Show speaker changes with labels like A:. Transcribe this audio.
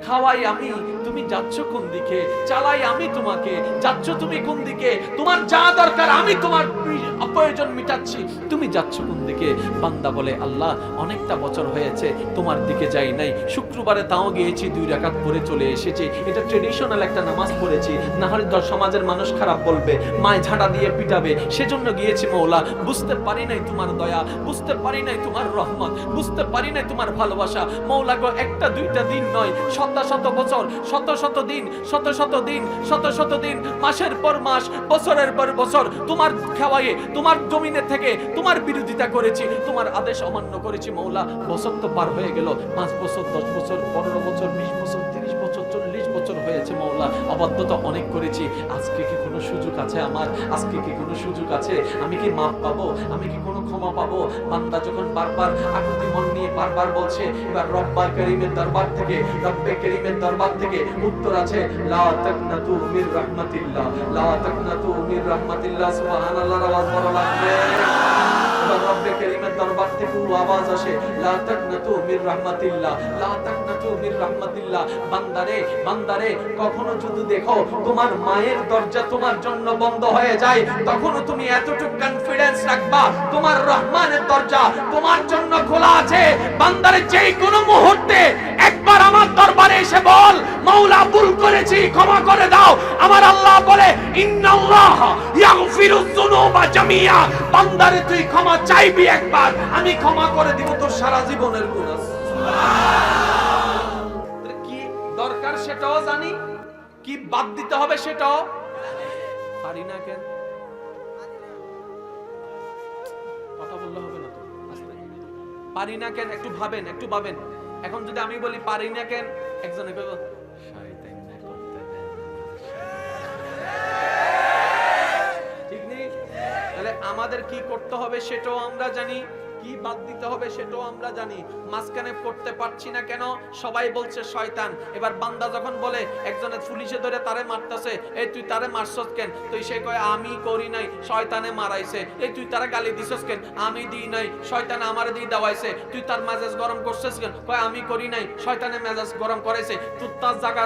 A: খাওয়াই আমি, তুমি যাচ্ছ কোন দিকে? চালাই আমি তোমাকে, যাচ্ছ তুমি কোন দিকে? তোমার যা দরকার আমি তোমার প্রয়োজন মিটাচ্ছি, তুমি যাচ্ছ কোন দিকে? বান্দা বলে, আল্লাহ অনেকটা বছর হয়েছে তোমার দিকে যাই নাই, শুক্রবারে তাও গিয়েছি, 2 রাকাত পড়ে চলে এসেছি, এটা ট্রেডিশনাল একটা নামাজ পড়েছি, না হলে সমাজের মানুষ খারাপ বলবে, মায় ঝাঁটা দিয়ে পিটাবে, সেজন্য গিয়েছি মওলা। বুঝতে পারি নাই তোমার দয়া, বুঝতে পারি নাই তোমার রহমত, বুঝতে পারি নাই তোমার ভালোবাসা। মওলা গো, একটা দুইটা দিন নয়, শত শত বছর, শত শত দিন, শত শত দিন, শত শত দিন, মাসের পর মাস, বছরের পর বছর তোমার খাওয়ায়ে, তোমার জমিনে থেকে তোমার বিরোধিতা করেছি, তোমার আদেশ অমান্য করেছি মওলা। বছর তো পার হয়ে গেল, 5 বছর, 10 বছর, 15 বছর, 20 বছর, 30 বছর, 40 বছর হয়েছে মওলা। অবাধ্যতা অনেক করেছি, আজকে কি কোনো সুযোগ আছে আমার? আজকে কি কোনো সুযোগ আছে? আমি কি মাফ পাবো? আমি কি কোনো ক্ষমা পাবো? বান্দা যখন বারবার আকুতি মন নিয়ে বারবার বলছে, এবার রব্বাল করিমের দরবার থেকে, রব্বে করিমের দরবার থেকে উত্তর আছে, লা তাকনাতু মির রাহমাতিল্লাহ, লা তাকনাতু মির রাহমাতিল্লাহ। সুবহানাল্লাহর আওয়াজ বড় লাগবে। রব্বে করিমের দরবার থেকে আওয়াজ আসে, লা তাকনাতু মির রাহমাতিল্লাহ, লা তাকনাতু মির রাহমাতিল্লাহ। বান্দারে, বান্দারে, কখনো যদি দেখো তোমার মায়ের দরজা তোমার জন্য বন্ধ হয়ে যায়, তখনও তুমি এতটুকু কনফিডেন্স রাখবা তোমার রহমানের দরজা তোমার জন্য খোলা আছে। বান্দারে, যেই কোনো মুহূর্তে একবার আমার দরবারে এসে বল, মাওলা ভুল করেছি, ক্ষমা করে দাও। আমার আল্লাহ বলে, ইন্নাল্লাহ ইয়াগফিরুয যুনুবা জামিয়া। বান্দারে, তুই ক্ষমা চাইবি একবার, আমি ক্ষমা করে দিব তোর সারা জীবনের গুনাহ। সুবহানাল্লাহ। কি দরকার সেটাও জানি, কি বাদ দিতে হবে সেটাও পারি না। কেন কথা বললে হবে না তো? পারি না কেন? একটু ভাবেন, একটু ভাবেন। এখন যদি আমি বলি পারি না কেন, একজনে কইব শয়তান না করতে দেন, ঠিক নেই? তাহলে আমাদের কি করতে হবে সেটাও আমরা জানি, কি বাদ দিতে হবে সেটাও আমরা জানি। মাঝখানে করতে পারছি না কেন? সবাই বলছে শয়তান। এবার বান্দা যখন বলে, একজনে পুলিশে ধরে তারে মারতেছে, এই তুই তারে মারছস কেন? তো সে কয়, আমি করি নাই, শয়তানে মারাইছে। এই তুই তারে গালি দিছস কেন? আমি দিই নাই, শয়তানে আমারে দিয়ে দাওয়াইছে। তুই তার মেজাজ গরম করছিস কেন? কয় আমি করি নাই, শয়তানে মেজাজ গরম করাইছে। তুই তার জায়গা